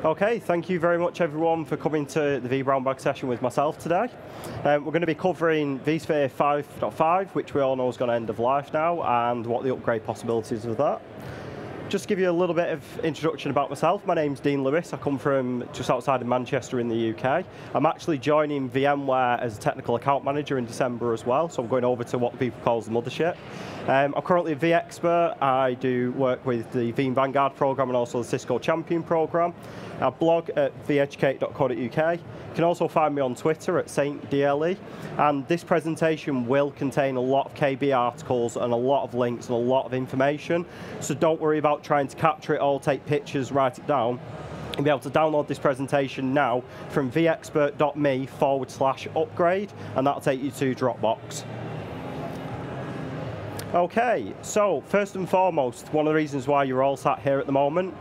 Okay, thank you very much everyone for coming to the vBrownBag session with myself today. We're going to be covering vSphere 5.5, which we all know is going to end of life now, and what the upgrade possibilities of that. Just to give you a little bit of introduction about myself, my name's Dean Lewis. I come from just outside of Manchester in the UK. I'm actually joining VMware as a technical account manager in December as well, so I'm going over to what people call the mothership. I'm currently a vExpert. I do work with the VM Vanguard program and also the Cisco Champion program. I blog at theeducate.co.uk. You can also find me on Twitter at SaintDLE. And this presentation will contain a lot of KB articles and a lot of links and a lot of information. So don't worry about trying to capture it all, take pictures, write it down. You'll be able to download this presentation now from vexpert.me/upgrade, and that'll take you to Dropbox. Okay, so first and foremost, one of the reasons why you're all sat here at the moment,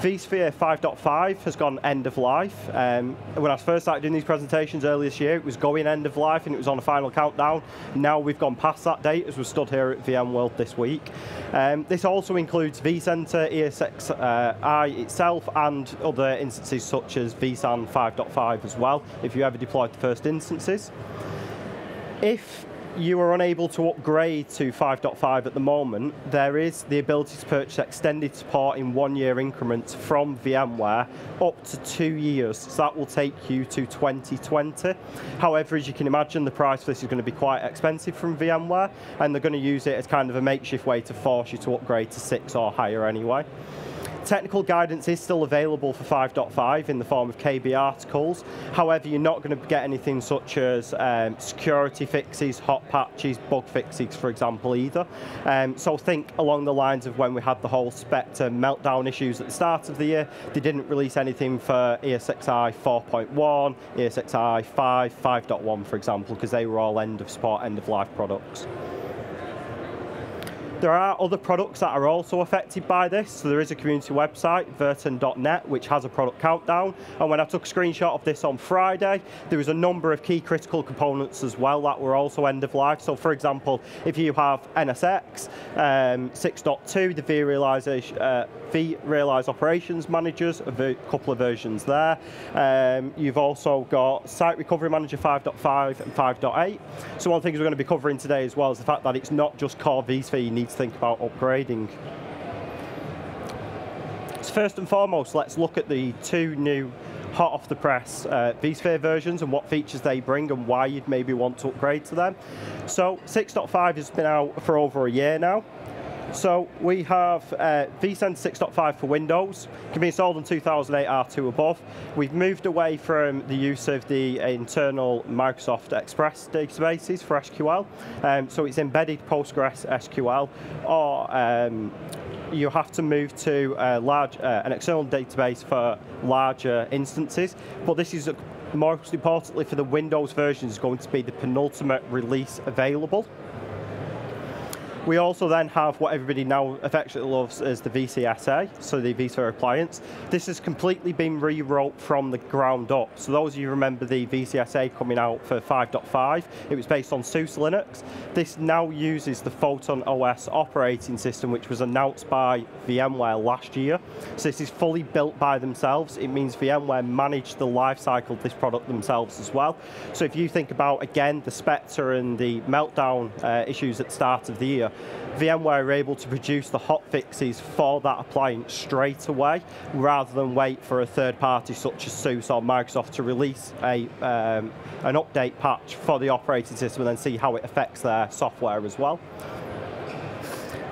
vSphere 5.5 has gone end of life. When I first started doing these presentations earlier this year, it was going end of life and it was on a final countdown. Now we've gone past that date as we've stood here at VMworld this week. This also includes vCenter, ESXi itself, and other instances such as vSAN 5.5 as well, if you ever deployed the first instances. If you are unable to upgrade to 5.5 at the moment, there is the ability to purchase extended support in 1-year increments from VMware up to 2 years. So that will take you to 2020. However, as you can imagine, the price for this is going to be quite expensive from VMware, and they're going to use it as kind of a makeshift way to force you to upgrade to 6 or higher anyway. Technical guidance is still available for 5.5 in the form of KB articles. However, you're not going to get anything such as security fixes, hot patches, bug fixes, for example, either. So think along the lines of when we had the whole Spectre meltdown issues at the start of the year. They didn't release anything for ESXi 4.1, ESXi 5, 5.1, for example, because they were all end of support, end of life products. There are other products that are also affected by this. So there is a community website, verton.net, which has a product countdown. And when I took a screenshot of this on Friday, there was a number of key critical components as well that were also end of life. So for example, if you have NSX 6.2, the vRealize Operations Managers, a couple of versions there. You've also got Site Recovery Manager 5.5 and 5.8. So one of the things we're going to be covering today as well is the fact that it's not just core vSphere you need to think about upgrading. So first and foremost, let's look at the two new hot off the press vSphere versions and what features they bring and why you'd maybe want to upgrade to them. So 6.5 has been out for over a year now. So we have vSAN 6.5 for Windows, can be installed on 2008 R2 above. We've moved away from the use of the internal Microsoft Express databases for SQL. So it's embedded Postgres SQL, or you have to move to an external database for larger instances. But this is, most importantly for the Windows version, is going to be the penultimate release available. We also then have what everybody now affectionately loves as the VCSA, so the vSphere appliance. This has completely been rewrote from the ground up. So those of you remember the VCSA coming out for 5.5, it was based on SUSE Linux. This now uses the Photon OS operating system, which was announced by VMware last year. So this is fully built by themselves. It means VMware managed the life cycle of this product themselves as well. So if you think about, again, the Spectre and the meltdown issues at the start of the year, VMware are able to produce the hot fixes for that appliance straight away, rather than wait for a third party such as SUSE or Microsoft to release an update patch for the operating system and then see how it affects their software as well.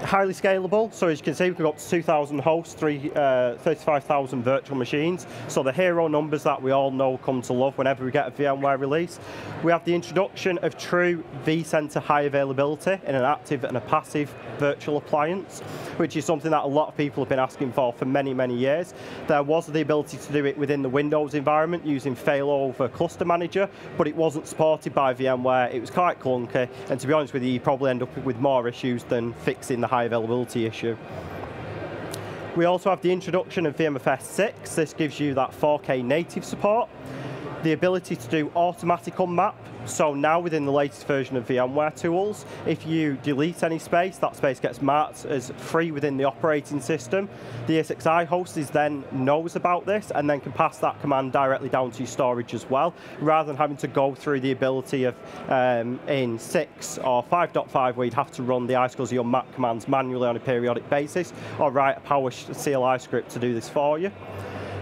Highly scalable, so as you can see, we've got 2,000 hosts, 35,000 virtual machines. So the hero numbers that we all know come to love whenever we get a VMware release. We have the introduction of true vCenter high availability in an active and a passive virtual appliance, which is something that a lot of people have been asking for many, many years. There was the ability to do it within the Windows environment using failover cluster manager, but it wasn't supported by VMware. It was quite clunky, and to be honest with you, you probably end up with more issues than fixing the high availability issue. We also have the introduction of VMFS 6. This gives you that 4K native support, the ability to do automatic unmap, So now within the latest version of VMware tools, if you delete any space, that space gets marked as free within the operating system. The ESXi host then knows about this and then can pass that command directly down to your storage as well, rather than having to go through the ability of in 6 or 5.5 where you'd have to run the icicles of your Mac commands manually on a periodic basis, or write a PowerCLI script to do this for you.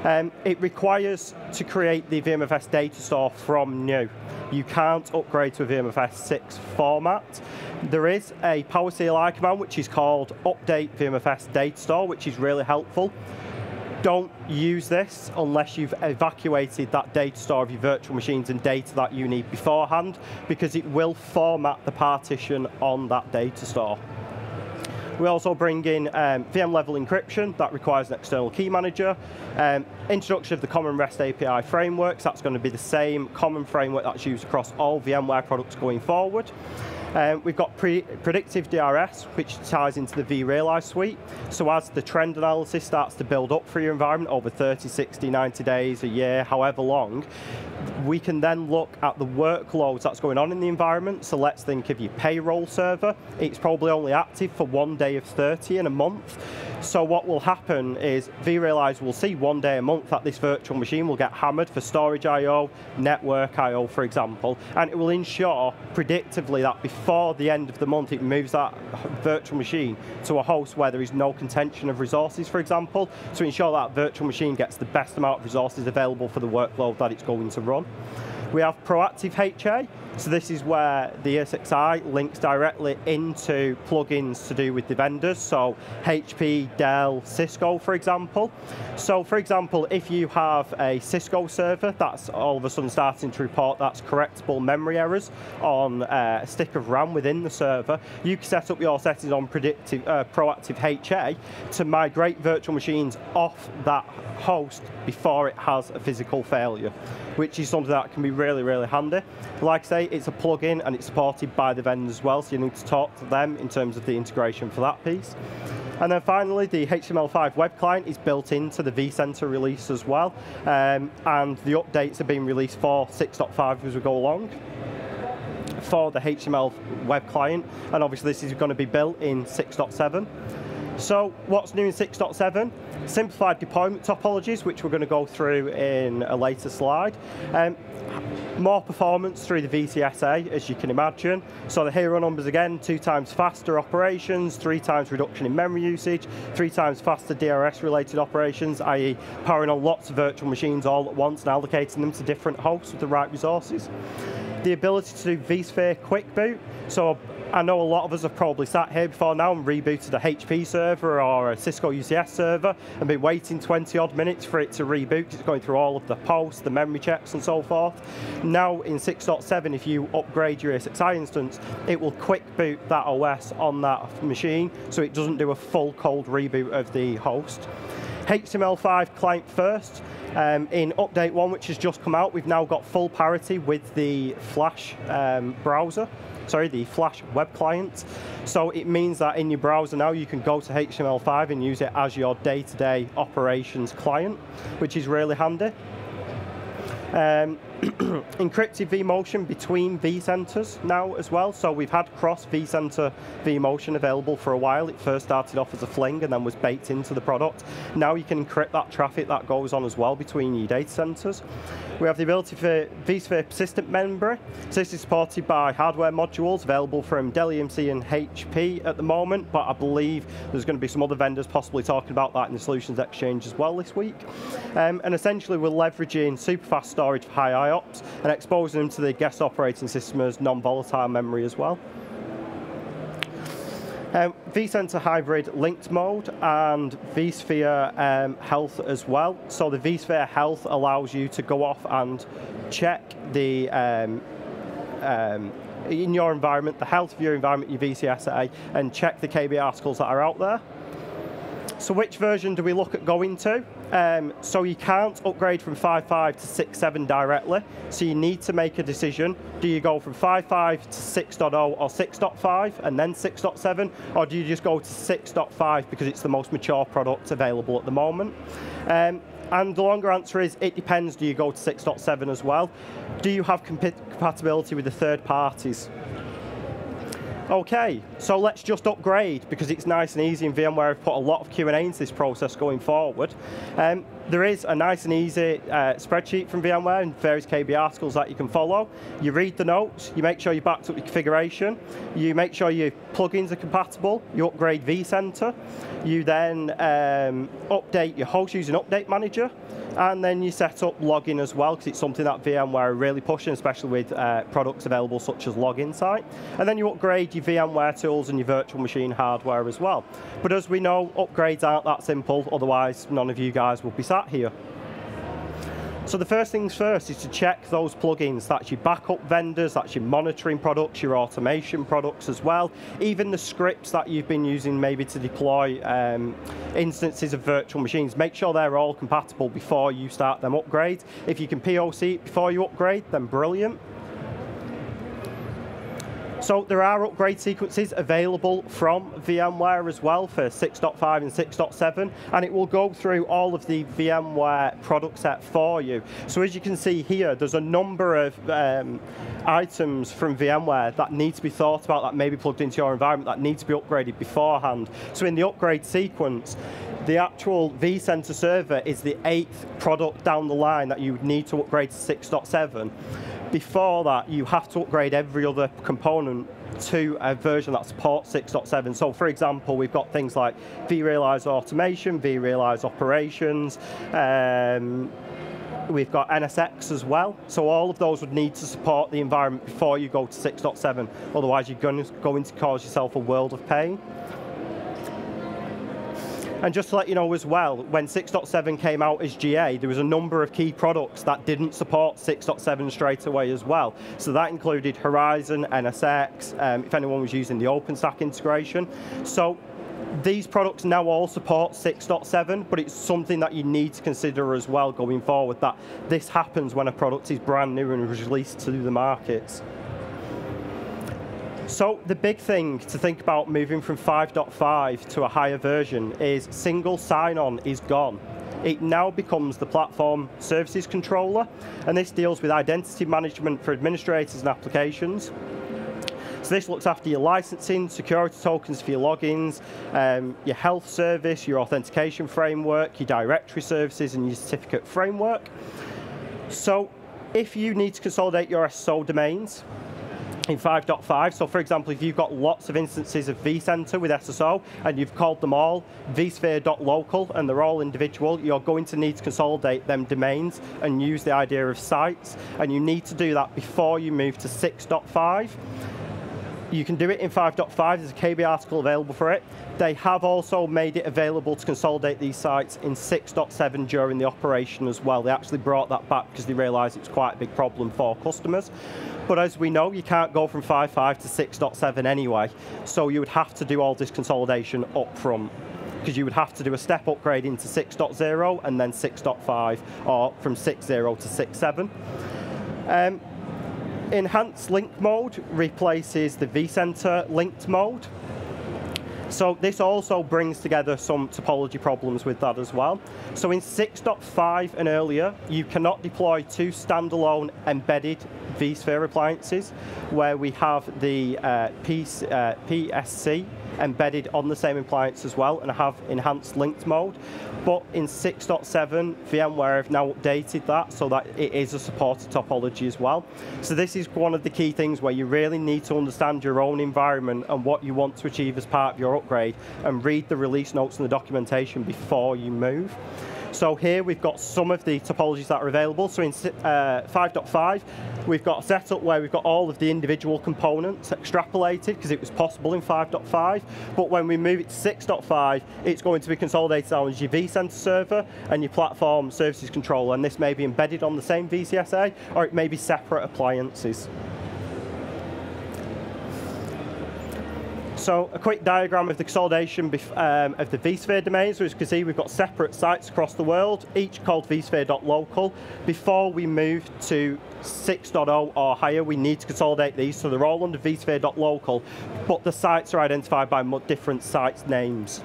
It requires to create the VMFS data store from new. You can't upgrade to a VMFS 6 format. There is a PowerCLI command which is called update VMFS data store, which is really helpful. Don't use this unless you've evacuated that data store of your virtual machines and data that you need beforehand, because it will format the partition on that data store. We also bring in VM level encryption that requires an external key manager. Introduction of the common REST API frameworks, that's going to be the same common framework that's used across all VMware products going forward. We've got predictive DRS, which ties into the vRealize suite. So as the trend analysis starts to build up for your environment over 30, 60, 90 days, a year, however long, we can then look at the workloads that's going on in the environment. So let's think of your payroll server. It's probably only active for 1 day of 30 in a month. So what will happen is vRealize will see 1 day a month that this virtual machine will get hammered for storage I/O, network I/O, for example, and it will ensure predictively that before the end of the month it moves that virtual machine to a host where there is no contention of resources, for example, to ensure that virtual machine gets the best amount of resources available for the workload that it's going to run. We have proactive HA, so this is where the ESXi links directly into plugins to do with the vendors, so HP, Dell, Cisco, for example. So for example, if you have a Cisco server that's all of a sudden starting to report that's correctable memory errors on a stick of RAM within the server, you can set up your settings on proactive HA to migrate virtual machines off that host before it has a physical failure, which is something that can be really, really handy. Like I say, it's a plugin and it's supported by the vendors as well, so you need to talk to them in terms of the integration for that piece. And then finally, the HTML5 web client is built into the vCenter release as well, and the updates are being released for 6.5 as we go along for the HTML web client, and obviously this is going to be built in 6.7. So what's new in 6.7? Simplified deployment topologies, which we're going to go through in a later slide. More performance through the VCSA, as you can imagine. So the hero numbers again, 2 times faster operations, 3 times reduction in memory usage, 3 times faster DRS-related operations, i.e. powering on lots of virtual machines all at once and allocating them to different hosts with the right resources. The ability to do vSphere quick boot. So I know a lot of us have probably sat here before now and rebooted a HP server or a Cisco UCS server and been waiting 20 odd minutes for it to reboot. It's going through all of the posts, the memory checks and so forth. Now in 6.7, if you upgrade your ESXi instance, it will quick boot that OS on that machine, so it doesn't do a full cold reboot of the host. HTML5 client first. In update 1, which has just come out, we've now got full parity with the Flash the Flash web client. So it means that in your browser now you can go to HTML5 and use it as your day-to-day operations client, which is really handy. Encrypted vMotion between vCenters now as well. So we've had cross vCenter vMotion available for a while. It first started off as a fling and then was baked into the product. Now you can encrypt that traffic that goes on as well between your data centers. We have the ability for vSphere persistent memory. So this is supported by hardware modules available from Dell EMC and HP at the moment, but I believe there's going to be some other vendors possibly talking about that in the Solutions Exchange as well this week. And essentially we're leveraging super fast storage for high IOPS and exposing them to the guest operating system as non-volatile memory as well. vCenter Hybrid Linked Mode and vSphere Health as well. So the vSphere Health allows you to go off and check the in your environment, the health of your environment, your VCSA, and check the KB articles that are out there. So which version do we look at going to? So you can't upgrade from 5.5 to 6.7 directly, so you need to make a decision. Do you go from 5.5 to 6.0 or 6.5 and then 6.7, or do you just go to 6.5 because it's the most mature product available at the moment? And the longer answer is, it depends. Do you go to 6.7 as well? Do you have compatibility with the third parties? Okay, so let's just upgrade because it's nice and easy, and VMware have put a lot of Q&A into this process going forward. There is a nice and easy spreadsheet from VMware and various KB articles that you can follow. You read the notes, you make sure you backed up your configuration, you make sure your plugins are compatible, you upgrade vCenter, you then update your host using Update Manager, and then you set up login as well, because it's something that VMware are really pushing, especially with products available such as LoginSite. And then you upgrade your VMware tools and your virtual machine hardware as well. But as we know, upgrades aren't that simple, otherwise none of you guys will be sat here. So the first things first is to check those plugins. That's your backup vendors, that's your monitoring products, your automation products as well, even the scripts that you've been using maybe to deploy instances of virtual machines. Make sure they're all compatible before you start them upgrades. If you can POC it before you upgrade, then brilliant. So there are upgrade sequences available from VMware as well for 6.5 and 6.7, and it will go through all of the VMware product set for you. So as you can see here, there's a number of items from VMware that need to be thought about, that may be plugged into your environment, that need to be upgraded beforehand. So in the upgrade sequence, the actual vCenter server is the 8th product down the line that you would need to upgrade to 6.7. Before that, you have to upgrade every other component to a version that supports 6.7. So for example, we've got things like vRealize Automation, vRealize Operations, we've got NSX as well. So all of those would need to support the environment before you go to 6.7. Otherwise, you're going to cause yourself a world of pain. And just to let you know as well, when 6.7 came out as GA, there was a number of key products that didn't support 6.7 straight away as well. So that included Horizon, NSX, if anyone was using the OpenStack integration. So these products now all support 6.7, but it's something that you need to consider as well going forward, that this happens when a product is brand new and released to the markets. So the big thing to think about moving from 5.5 to a higher version is single sign-on is gone. It now becomes the platform services controller, and this deals with identity management for administrators and applications. So this looks after your licensing, security tokens for your logins, your health service, your authentication framework, your directory services, and your certificate framework. So if you need to consolidate your SSO domains in 5.5, so for example, if you've got lots of instances of vCenter with SSO and you've called them all vSphere.local and they're all individual, you're going to need to consolidate them domains and use the idea of sites, and you need to do that before you move to 6.5. You can do it in 5.5, there's a KB article available for it. They have also made it available to consolidate these sites in 6.7 during the operation as well. They actually brought that back because they realized it's quite a big problem for customers. But as we know, you can't go from 5.5 to 6.7 anyway, so you would have to do all this consolidation up front, because you would have to do a step upgrade into 6.0 and then 6.5, or from 6.0 to 6.7. Enhanced link mode replaces the vCenter linked mode. So this also brings together some topology problems with that as well. So in 6.5 and earlier, you cannot deploy two standalone embedded vSphere appliances where we have the PSC embedded on the same appliance as well and have enhanced linked mode. But in 6.7, VMware have now updated that so that it is a supported topology as well. So this is one of the key things where you really need to understand your own environment and what you want to achieve as part of your upgrade, and read the release notes and the documentation before you move. So here we've got some of the topologies that are available. So in 5.5, we've got a setup where we've got all of the individual components extrapolated, because it was possible in 5.5. But when we move it to 6.5, it's going to be consolidated on your vCenter server and your platform services controller, and this may be embedded on the same VCSA, or it may be separate appliances. So a quick diagram of the consolidation of the vSphere domains. So as you can see, we've got separate sites across the world, each called vSphere.local. Before we move to 6.0 or higher, we need to consolidate these, so they're all under vSphere.local, but the sites are identified by different sites names.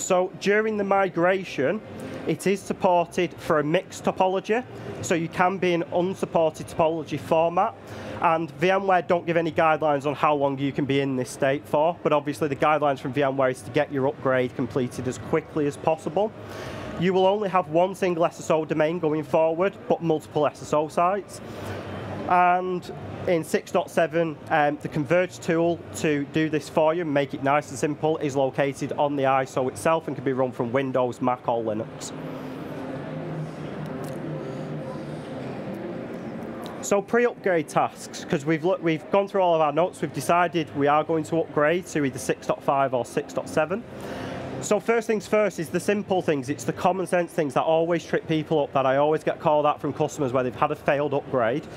So during the migration, it is supported for a mixed topology, so you can be in unsupported topology format, and VMware don't give any guidelines on how long you can be in this state for, but obviously the guidelines from VMware is to get your upgrade completed as quickly as possible. You will only have one single SSO domain going forward, but multiple SSO sites. And in 6.7, the converge tool to do this for you and make it nice and simple is located on the ISO itself and can be run from Windows, Mac, or Linux. So pre-upgrade tasks, because we've gone through all of our notes, we've decided we are going to upgrade to either 6.5 or 6.7. So first things first is the simple things. It's the common sense things that always trip people up, that I always get called out from customers where they've had a failed upgrade.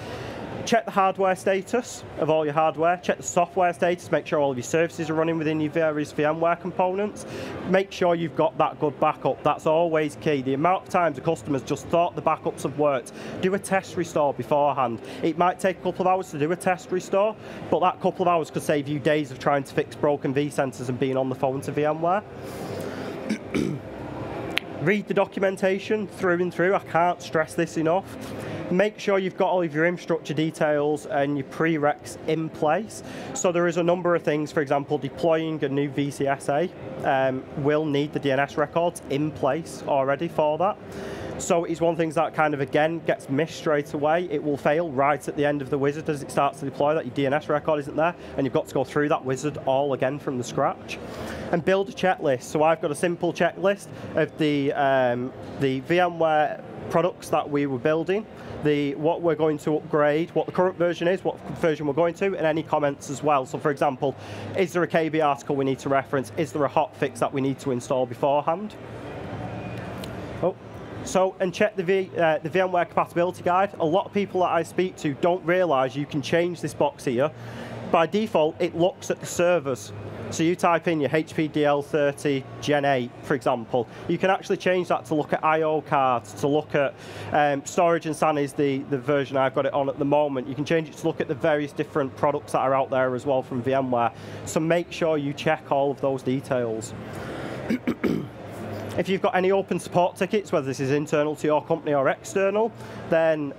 Check the hardware status of all your hardware. Check the software status. Make sure all of your services are running within your various VMware components. Make sure you've got that good backup. That's always key. The amount of times the customers just thought the backups have worked. Do a test restore beforehand. It might take a couple of hours to do a test restore, but that couple of hours could save you days of trying to fix broken vCenters and being on the phone to VMware. Read the documentation through and through. I can't stress this enough. Make sure you've got all of your infrastructure details and your prereqs in place. So there is a number of things. For example, deploying a new VCSA will need the DNS records in place already for that. So it's one of the things that kind of, again, gets missed straight away. It will fail right at the end of the wizard as it starts to deploy that your DNS record isn't there, and you've got to go through that wizard all again from the scratch. And build a checklist. So I've got a simple checklist of the VMware products that we were building, what we're going to upgrade, what the current version is, what version we're going to, and any comments as well. So for example, is there a KB article we need to reference? Is there a hotfix that we need to install beforehand? So, and check the VMware compatibility guide. A lot of people that I speak to don't realize you can change this box here. By default, it looks at the servers. So you type in your HP DL30 Gen 8, for example. You can actually change that to look at I/O cards, to look at storage and SAN is the version I've got it on at the moment. You can change it to look at the various different products that are out there as well from VMware. So make sure you check all of those details. If you've got any open support tickets, whether this is internal to your company or external, then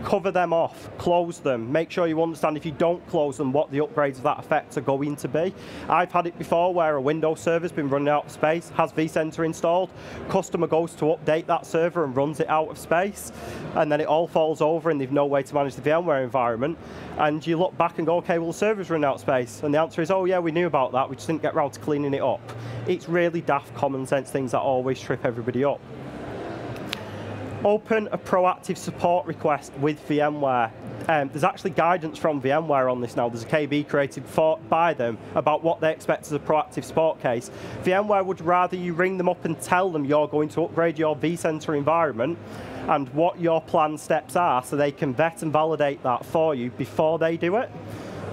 cover them off, close them. Make sure you understand if you don't close them what the upgrades of that effect are going to be. I've had it before where a Windows server's been running out of space, has vCenter installed, customer goes to update that server and runs it out of space, and then it all falls over and they've no way to manage the VMware environment. And you look back and go, okay, well the server's running out of space. And the answer is, oh yeah, we knew about that, we just didn't get around to cleaning it up. It's really daft common sense things that always trip everybody up. Open a proactive support request with VMware. There's actually guidance from VMware on this now. There's a KB created by them about what they expect as a proactive support case. VMware would rather you ring them up and tell them you're going to upgrade your vCenter environment and what your planned steps are so they can vet and validate that for you before they do it,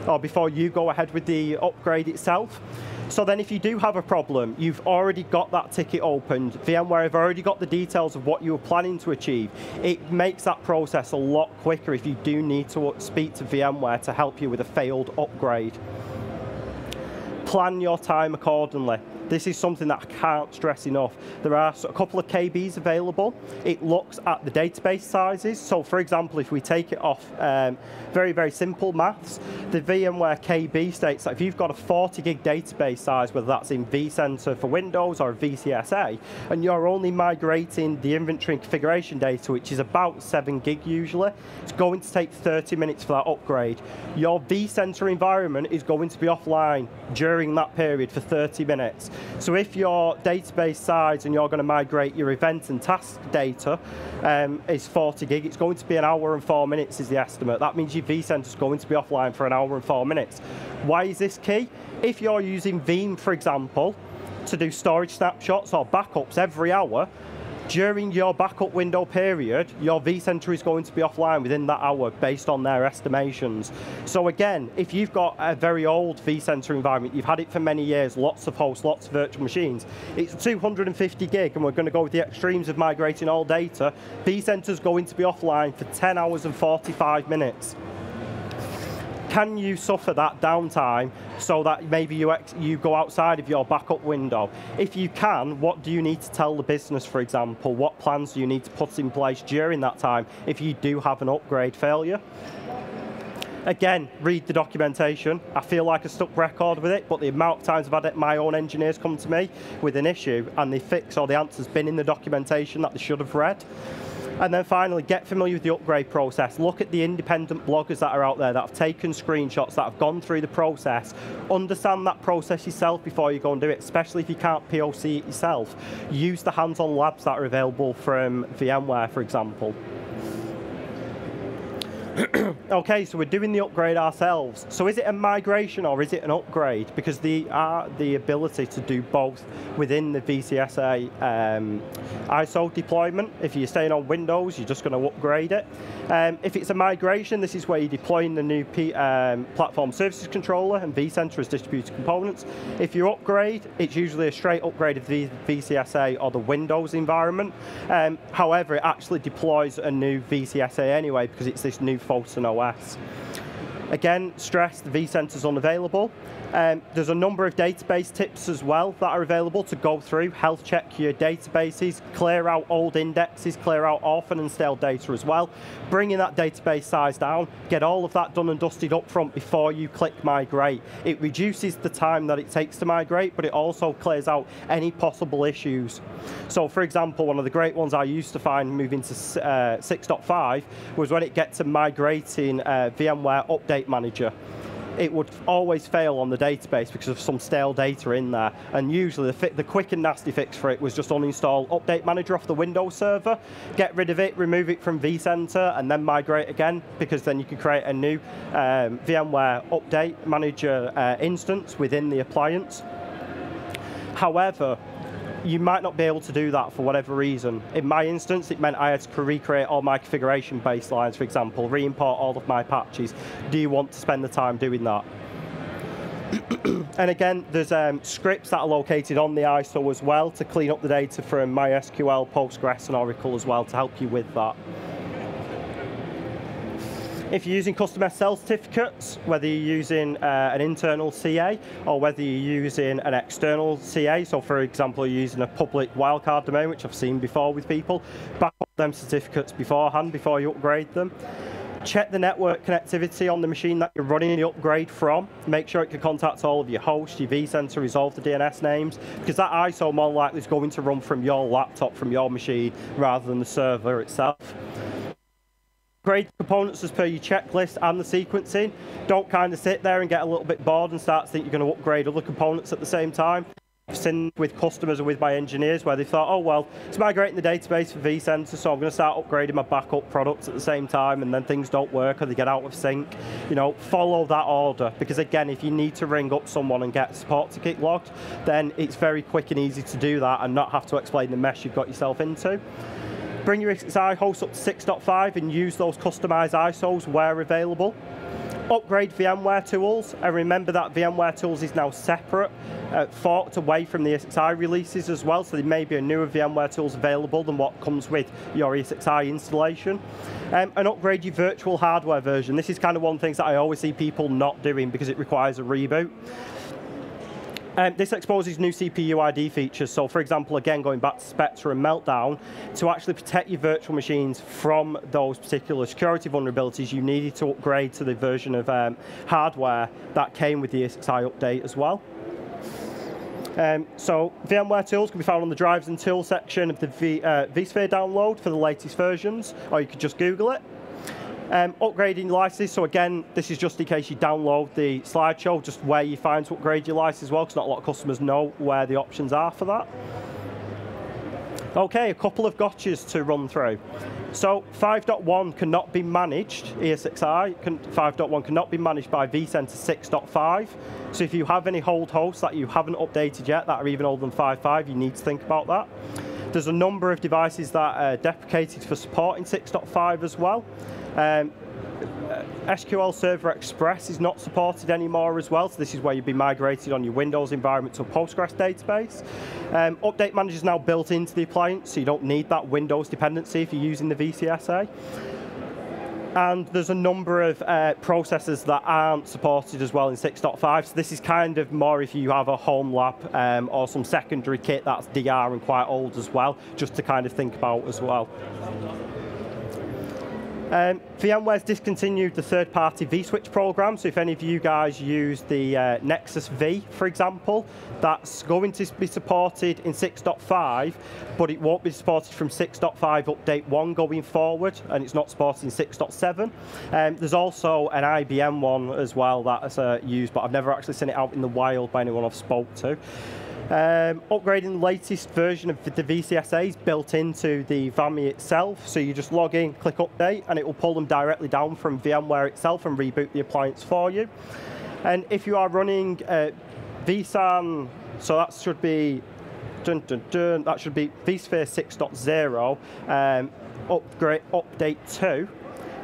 or before you go ahead with the upgrade itself. So then if you do have a problem, you've already got that ticket opened, VMware have already got the details of what you were planning to achieve. It makes that process a lot quicker if you do need to speak to VMware to help you with a failed upgrade. Plan your time accordingly. This is something that I can't stress enough. There are a couple of KBs available. It looks at the database sizes. So for example, if we take it off very, very simple maths, the VMware KB states that if you've got a 40 gig database size, whether that's in vCenter for Windows or VCSA, and you're only migrating the inventory and configuration data, which is about 7 gig usually, it's going to take 30 minutes for that upgrade. Your vCenter environment is going to be offline during that period for 30 minutes. So if your database size and you're going to migrate your event and task data is 40 gig, it's going to be 1 hour and 4 minutes is the estimate. That means your vCenter is going to be offline for 1 hour and 4 minutes. Why is this key? If you're using Veeam, for example, to do storage snapshots or backups every hour, during your backup window period, your vCenter is going to be offline within that hour based on their estimations. So again, if you've got a very old vCenter environment, you've had it for many years, lots of hosts, lots of virtual machines, it's 250 gig and we're going to go with the extremes of migrating all data, vCenter is going to be offline for 10 hours and 45 minutes. can you suffer that downtime so that maybe you go outside of your backup window? If you can, what do you need to tell the business, for example? What plans do you need to put in place during that time if you do have an upgrade failure? Again, read the documentation. I feel like a stuck record with it, but the amount of times I've had my own engineers come to me with an issue and the fix or the answer's been in the documentation that they should have read. And then finally, get familiar with the upgrade process. Look at the independent bloggers that are out there that have taken screenshots, that have gone through the process. Understand that process yourself before you go and do it, especially if you can't POC it yourself. Use the hands-on labs that are available from VMware, for example. Okay, so we're doing the upgrade ourselves. So is it a migration or is it an upgrade? Because the ability to do both within the VCSA ISO deployment. If you're staying on Windows, you're just going to upgrade it. If it's a migration, this is where you're deploying the new platform services controller and vCenter as distributed components. If you upgrade, it's usually a straight upgrade of the VCSA or the Windows environment. However, it actually deploys a new VCSA anyway because it's this new Photon OS. Again, stress, the vCenter's unavailable. There's a number of database tips as well that are available to go through, health check your databases, clear out old indexes, clear out orphan and stale data as well. Bringing that database size down, get all of that done and dusted up front before you click migrate. It reduces the time that it takes to migrate, but it also clears out any possible issues. So for example, one of the great ones I used to find moving to 6.5 was when it gets to migrating VMware Update Manager. It would always fail on the database because of some stale data in there. And usually the quick and nasty fix for it was just uninstall Update Manager off the Windows server, get rid of it, remove it from vCenter, and then migrate again, because then you can create a new VMware Update Manager instance within the appliance. However, you might not be able to do that for whatever reason. In my instance, it meant I had to recreate all my configuration baselines, for example, re-import all of my patches. Do you want to spend the time doing that? And again, there's scripts that are located on the ISO as well to clean up the data from MySQL, Postgres, and Oracle as well to help you with that. If you're using custom SL certificates, whether you're using an internal CA or whether you're using an external CA, so for example, you're using a public wildcard domain, which I've seen before with people, back up them certificates beforehand before you upgrade them. Check the network connectivity on the machine that you're running the upgrade from. Make sure it can contact all of your hosts, your vCenter, resolve the DNS names, because that ISO more likely is going to run from your laptop, from your machine, rather than the server itself. Upgrade components as per your checklist and the sequencing. Don't kind of sit there and get a little bit bored and start to think you're going to upgrade other components at the same time. I've seen with customers or with my engineers where they thought, oh well, it's migrating the database for vCenter, so I'm going to start upgrading my backup products at the same time, and then things don't work or they get out of sync. You know, follow that order, because again, if you need to ring up someone and get support ticket logged, then it's very quick and easy to do that and not have to explain the mess you've got yourself into. Bring your ESXi host up to 6.5 and use those customized ISOs where available. Upgrade VMware tools, and remember that VMware tools is now separate, forked away from the ESXi releases as well, so there may be a newer VMware tools available than what comes with your ESXi installation. And upgrade your virtual hardware version. This is kind of one of the things that I always see people not doing because it requires a reboot. This exposes new CPU ID features. So for example, again, going back to Spectre and Meltdown, to actually protect your virtual machines from those particular security vulnerabilities, you needed to upgrade to the version of hardware that came with the ESXi update as well. So VMware tools can be found on the drives and tools section of the vSphere download for the latest versions, or you could just Google it. Upgrading licenses, so again, this is just in case you download the slideshow, just where you find to upgrade your license as well, because not a lot of customers know where the options are for that. Okay, a couple of gotchas to run through. So 5.1 cannot be managed, ESXi 5.1 cannot be managed by vCenter 6.5. So if you have any old hosts that you haven't updated yet, that are even older than 5.5, you need to think about that. There's a number of devices that are deprecated for supporting 6.5 as well. SQL Server Express is not supported anymore as well, so this is where you'd be migrated on your Windows environment to a Postgres database. Update Manager is now built into the appliance, so you don't need that Windows dependency if you're using the VCSA. And there's a number of processors that aren't supported as well in 6.5. So this is kind of more if you have a home lab or some secondary kit that's DR and quite old as well, just to kind of think about as well. VMware's discontinued the third-party vSwitch program, so if any of you guys use the Nexus V, for example, that's going to be supported in 6.5, but it won't be supported from 6.5 update 1 going forward, and it's not supported in 6.7. There's also an IBM one as well that's used, but I've never actually seen it out in the wild by anyone I've spoke to. Upgrading the latest version of the VCSAs built into the VAMI itself, so you just log in, click update, and it will pull them directly down from VMware itself and reboot the appliance for you. And if you are running vSAN, so that should be that should be vSphere 6.0 update 2.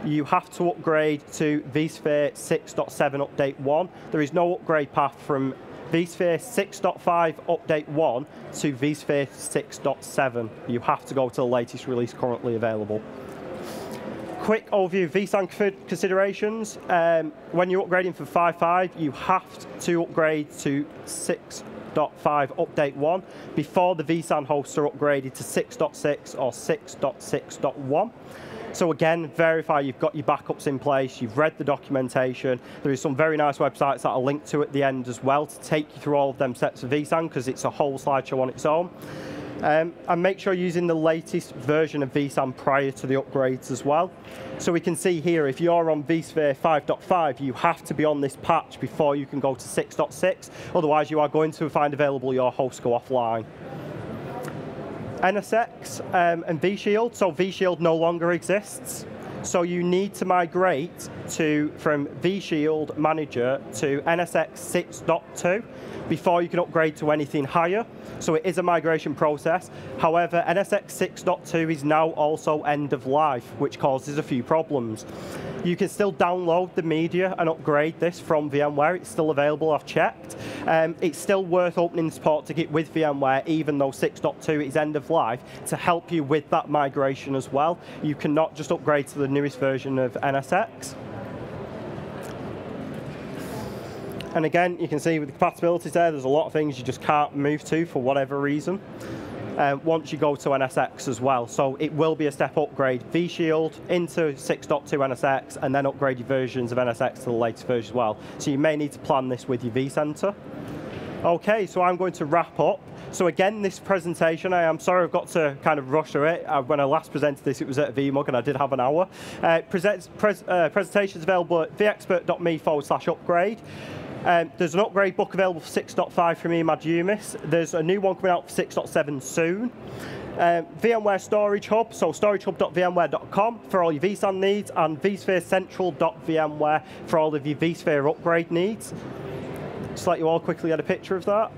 You have to upgrade to vSphere 6.7 update 1. There is no upgrade path from vSphere 6.5 update 1 to vSphere 6.7. You have to go to the latest release currently available. Quick overview of vSAN considerations. When you're upgrading from 5.5, you have to upgrade to 6.5 update 1 before the vSAN hosts are upgraded to 6.6 or 6.6.1. So again, verify you've got your backups in place, you've read the documentation. There is some very nice websites that I'll link to at the end as well to take you through all of them sets of vSAN, because it's a whole slideshow on its own. And make sure you're using the latest version of vSAN prior to the upgrades as well. So we can see here, if you're on vSphere 5.5, you have to be on this patch before you can go to 6.6. Otherwise, you are going to find available your hosts go offline. NSX and vSHIELD, so vSHIELD no longer exists. So you need to migrate from vSHIELD Manager to NSX 6.2 before you can upgrade to anything higher. So it is a migration process. However, NSX 6.2 is now also end of life, which causes a few problems. You can still download the media and upgrade this from VMware. It's still available, I've checked. It's still worth opening the support ticket with VMware, even though 6.2 is end of life, to help you with that migration as well. You cannot just upgrade to the newest version of NSX. And again, you can see with the compatibilities there, there's a lot of things you just can't move to for whatever reason. Once you go to NSX as well. So it will be a step upgrade, vSHIELD into 6.2 NSX, and then upgrade your versions of NSX to the latest version as well. So you may need to plan this with your vCenter. Okay, so I'm going to wrap up. So again, this presentation, I am sorry I've got to kind of rush through it. When I last presented this, it was at VMUG, and I did have an hour. Presentations available at vexpert.me/upgrade. There's an upgrade book available for 6.5 from Imad Yumis. There's a new one coming out for 6.7 soon. VMware Storage Hub, so storagehub.vmware.com for all your vSAN needs, and vSphereCentral.vmware for all of your vSphere upgrade needs. Just let you all quickly get a picture of that.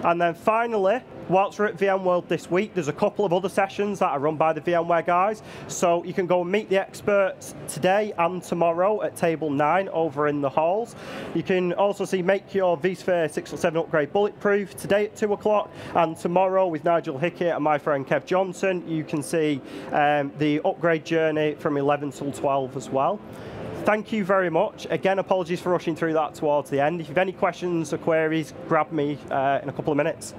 And then finally, whilst we're at VMworld this week, there's a couple of other sessions that are run by the VMware guys. So you can go and meet the experts today and tomorrow at table 9 over in the halls. You can also see Make Your vSphere 6.7 Upgrade Bulletproof today at 2 o'clock, and tomorrow with Nigel Hickett and my friend Kev Johnson, you can see the upgrade journey from 11 till 12 as well. Thank you very much. Again, apologies for rushing through that towards the end. If you have any questions or queries, grab me in a couple of minutes.